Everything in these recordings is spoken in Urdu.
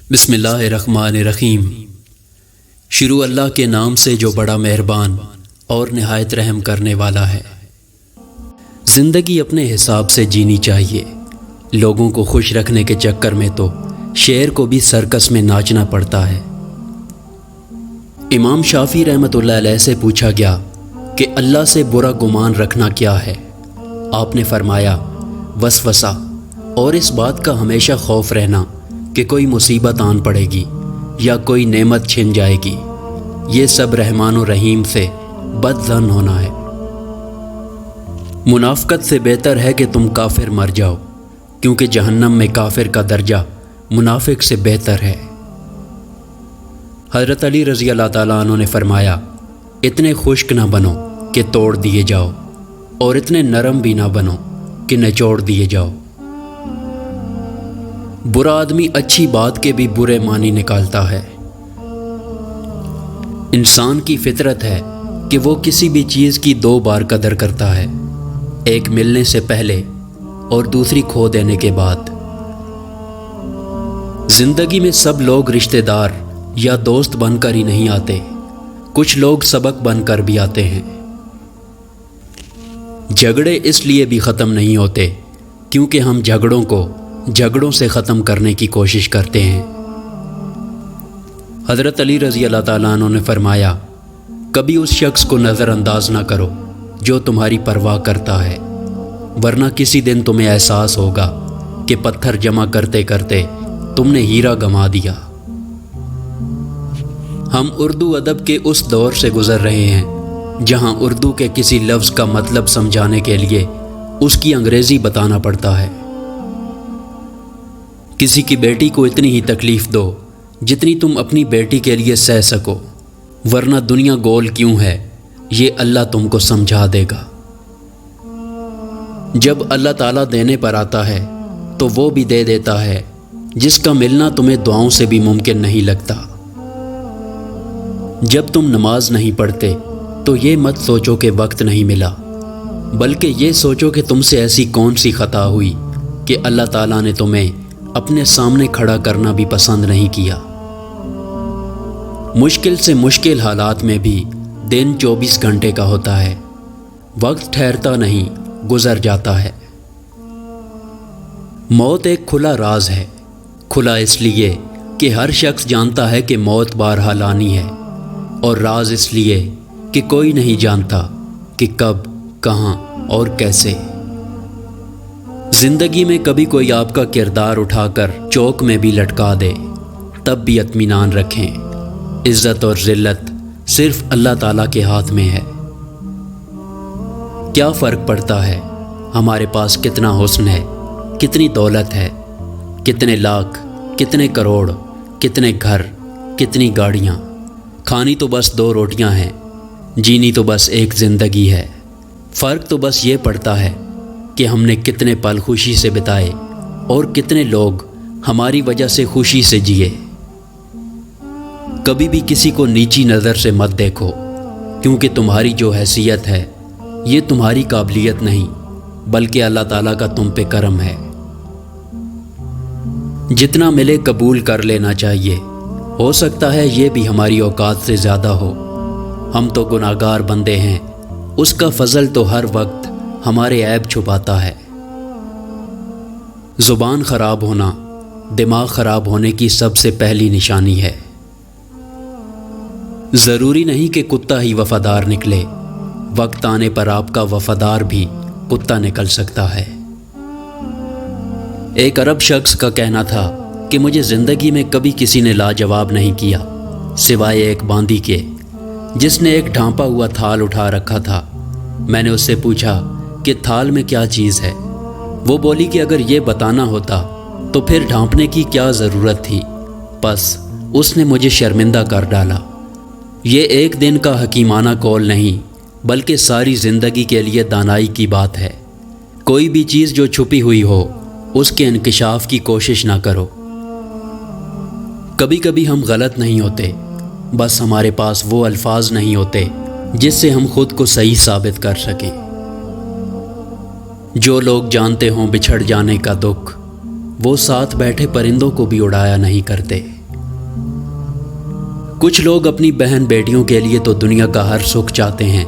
بسم اللہ الرحمن الرحیم۔ شروع اللہ کے نام سے جو بڑا مہربان اور نہایت رحم کرنے والا ہے۔ زندگی اپنے حساب سے جینی چاہیے۔ لوگوں کو خوش رکھنے کے چکر میں تو شیر کو بھی سرکس میں ناچنا پڑتا ہے۔ امام شافعی رحمۃ اللہ علیہ سے پوچھا گیا کہ اللہ سے برا گمان رکھنا کیا ہے؟ آپ نے فرمایا وسوسہ، اور اس بات کا ہمیشہ خوف رہنا کہ کوئی مصیبت آن پڑے گی یا کوئی نعمت چھن جائے گی۔ یہ سب رحمان و رحیم سے بد ظن ہونا ہے۔ منافقت سے بہتر ہے کہ تم کافر مر جاؤ، کیونکہ جہنم میں کافر کا درجہ منافق سے بہتر ہے۔ حضرت علی رضی اللہ تعالیٰ عنہ نے فرمایا اتنے خشک نہ بنو کہ توڑ دیے جاؤ، اور اتنے نرم بھی نہ بنو کہ نچوڑ دیے جاؤ۔ برا آدمی اچھی بات کے بھی برے معنی نکالتا ہے۔ انسان کی فطرت ہے کہ وہ کسی بھی چیز کی دو بار قدر کرتا ہے، ایک ملنے سے پہلے اور دوسری کھو دینے کے بعد۔ زندگی میں سب لوگ رشتہ دار یا دوست بن کر ہی نہیں آتے، کچھ لوگ سبق بن کر بھی آتے ہیں۔ جھگڑے اس لیے بھی ختم نہیں ہوتے کیونکہ ہم جھگڑوں سے ختم کرنے کی کوشش کرتے ہیں۔ حضرت علی رضی اللہ تعالیٰ عنہ نے فرمایا کبھی اس شخص کو نظر انداز نہ کرو جو تمہاری پرواہ کرتا ہے، ورنہ کسی دن تمہیں احساس ہوگا کہ پتھر جمع کرتے کرتے تم نے ہیرا گنوا دیا۔ ہم اردو ادب کے اس دور سے گزر رہے ہیں جہاں اردو کے کسی لفظ کا مطلب سمجھانے کے لیے اس کی انگریزی بتانا پڑتا ہے۔ کسی کی بیٹی کو اتنی ہی تکلیف دو جتنی تم اپنی بیٹی کے لیے سہ سکو، ورنہ دنیا گول کیوں ہے یہ اللہ تم کو سمجھا دے گا۔ جب اللہ تعالیٰ دینے پر آتا ہے تو وہ بھی دے دیتا ہے جس کا ملنا تمہیں دعاؤں سے بھی ممکن نہیں لگتا۔ جب تم نماز نہیں پڑھتے تو یہ مت سوچو کہ وقت نہیں ملا، بلکہ یہ سوچو کہ تم سے ایسی کون سی خطا ہوئی کہ اللہ تعالیٰ نے تمہیں اپنے سامنے کھڑا کرنا بھی پسند نہیں کیا۔ مشکل سے مشکل حالات میں بھی دن 24 گھنٹے کا ہوتا ہے، وقت ٹھہرتا نہیں، گزر جاتا ہے۔ موت ایک کھلا راز ہے، کھلا اس لیے کہ ہر شخص جانتا ہے کہ موت بہرحال آنی ہے، اور راز اس لیے کہ کوئی نہیں جانتا کہ کب، کہاں اور کیسے۔ زندگی میں کبھی کوئی آپ کا کردار اٹھا کر چوک میں بھی لٹکا دے، تب بھی اطمینان رکھیں، عزت اور ذلت صرف اللہ تعالیٰ کے ہاتھ میں ہے۔ کیا فرق پڑتا ہے ہمارے پاس کتنا حسن ہے، کتنی دولت ہے، کتنے لاکھ، کتنے کروڑ، کتنے گھر، کتنی گاڑیاں؟ کھانی تو بس 2 روٹیاں ہیں، جینی تو بس ایک زندگی ہے۔ فرق تو بس یہ پڑتا ہے کہ ہم نے کتنے پل خوشی سے بتائے اور کتنے لوگ ہماری وجہ سے خوشی سے جیے۔ کبھی بھی کسی کو نیچی نظر سے مت دیکھو، کیونکہ تمہاری جو حیثیت ہے یہ تمہاری قابلیت نہیں بلکہ اللہ تعالیٰ کا تم پہ کرم ہے۔ جتنا ملے قبول کر لینا چاہیے، ہو سکتا ہے یہ بھی ہماری اوقات سے زیادہ ہو۔ ہم تو گناہگار بندے ہیں، اس کا فضل تو ہر وقت ہمارے عیب چھپاتا ہے۔ زبان خراب ہونا دماغ خراب ہونے کی سب سے پہلی نشانی ہے۔ ضروری نہیں کہ کتا ہی وفادار نکلے، وقت آنے پر آپ کا وفادار بھی کتا نکل سکتا ہے۔ ایک عرب شخص کا کہنا تھا کہ مجھے زندگی میں کبھی کسی نے لاجواب نہیں کیا سوائے ایک باندی کے، جس نے ایک ڈھانپا ہوا تھال اٹھا رکھا تھا۔ میں نے اس سے پوچھا کہ تھال میں کیا چیز ہے؟ وہ بولی کہ اگر یہ بتانا ہوتا تو پھر ڈھانپنے کی کیا ضرورت تھی، بس اس نے مجھے شرمندہ کر ڈالا۔ یہ ایک دن کا حکیمانہ قول نہیں بلکہ ساری زندگی کے لیے دانائی کی بات ہے۔ کوئی بھی چیز جو چھپی ہوئی ہو اس کے انکشاف کی کوشش نہ کرو۔ کبھی کبھی ہم غلط نہیں ہوتے، بس ہمارے پاس وہ الفاظ نہیں ہوتے جس سے ہم خود کو صحیح ثابت کر سکیں۔ جو لوگ جانتے ہوں بچھڑ جانے کا دکھ، وہ ساتھ بیٹھے پرندوں کو بھی اڑایا نہیں کرتے۔ کچھ لوگ اپنی بہن بیٹیوں کے لیے تو دنیا کا ہر سکھ چاہتے ہیں،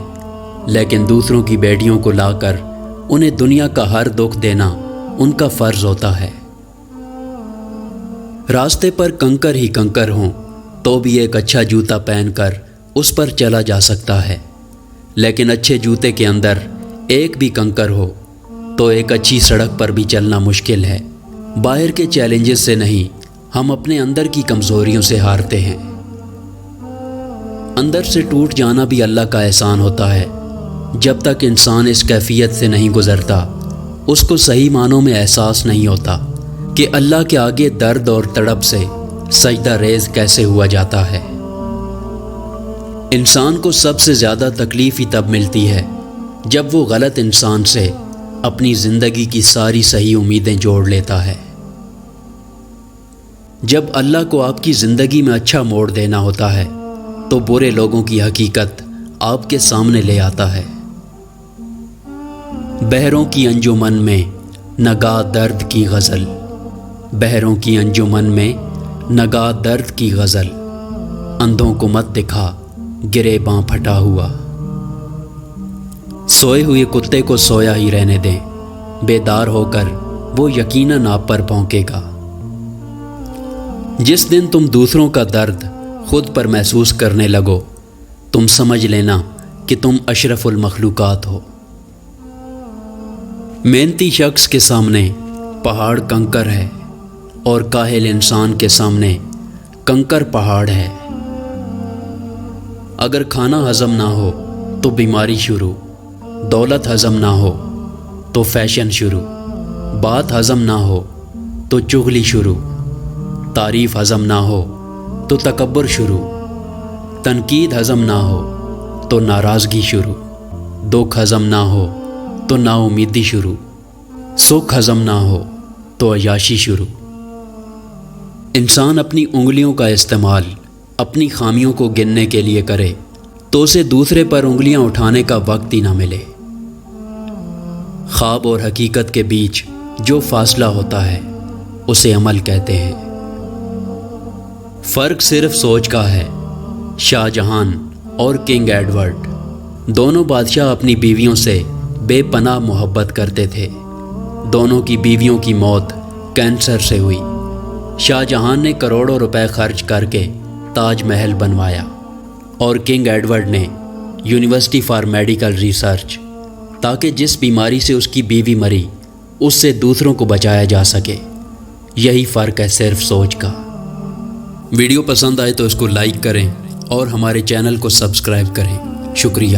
لیکن دوسروں کی بیٹیوں کو لا کر انہیں دنیا کا ہر دکھ دینا ان کا فرض ہوتا ہے۔ راستے پر کنکر ہی کنکر ہوں تو بھی ایک اچھا جوتا پہن کر اس پر چلا جا سکتا ہے، لیکن اچھے جوتے کے اندر ایک بھی کنکر ہو تو ایک اچھی سڑک پر بھی چلنا مشکل ہے۔ باہر کے چیلنجز سے نہیں، ہم اپنے اندر کی کمزوریوں سے ہارتے ہیں۔ اندر سے ٹوٹ جانا بھی اللہ کا احسان ہوتا ہے۔ جب تک انسان اس کیفیت سے نہیں گزرتا، اس کو صحیح معنوں میں احساس نہیں ہوتا کہ اللہ کے آگے درد اور تڑپ سے سجدہ ریز کیسے ہوا جاتا ہے۔ انسان کو سب سے زیادہ تکلیف ہی تب ملتی ہے جب وہ غلط انسان سے اپنی زندگی کی ساری صحیح امیدیں جوڑ لیتا ہے۔ جب اللہ کو آپ کی زندگی میں اچھا موڑ دینا ہوتا ہے تو برے لوگوں کی حقیقت آپ کے سامنے لے آتا ہے۔ بہروں کی انجمن میں نگاہ درد کی غزل، بہروں کی انجمن میں نگاہ درد کی غزل، اندھوں کو مت دکھا گرے باں پھٹا ہوا۔ سوئے ہوئے کتے کو سویا ہی رہنے دیں، بیدار ہو کر وہ یقیناً آپ پر بھونکے گا۔ جس دن تم دوسروں کا درد خود پر محسوس کرنے لگو، تم سمجھ لینا کہ تم اشرف المخلوقات ہو۔ محنتی شخص کے سامنے پہاڑ کنکر ہے اور کاہل انسان کے سامنے کنکر پہاڑ ہے۔ اگر کھانا ہضم نہ ہو تو بیماری شروع، دولت ہضم نہ ہو تو فیشن شروع، بات ہضم نہ ہو تو چغلی شروع، تعریف ہضم نہ ہو تو تکبر شروع، تنقید ہضم نہ ہو تو ناراضگی شروع، دکھ ہضم نہ ہو تو نا امیدی شروع، سکھ ہضم نہ ہو تو عیاشی شروع۔ انسان اپنی انگلیوں کا استعمال اپنی خامیوں کو گننے کے لیے کرے تو اسے دوسرے پر انگلیاں اٹھانے کا وقت ہی نہ ملے۔ خواب اور حقیقت کے بیچ جو فاصلہ ہوتا ہے اسے عمل کہتے ہیں۔ فرق صرف سوچ کا ہے۔ شاہ جہان اور کنگ ایڈورڈ دونوں بادشاہ اپنی بیویوں سے بے پناہ محبت کرتے تھے۔ دونوں کی بیویوں کی موت کینسر سے ہوئی۔ شاہ جہان نے کروڑوں روپے خرچ کر کے تاج محل بنوایا اور کنگ ایڈورڈ نے یونیورسٹی فار میڈیکل ریسرچ، تاکہ جس بیماری سے اس کی بیوی مری اس سے دوسروں کو بچایا جا سکے۔ یہی فرق ہے صرف سوچ کا۔ ویڈیو پسند آئے تو اس کو لائک کریں اور ہمارے چینل کو سبسکرائب کریں۔ شکریہ۔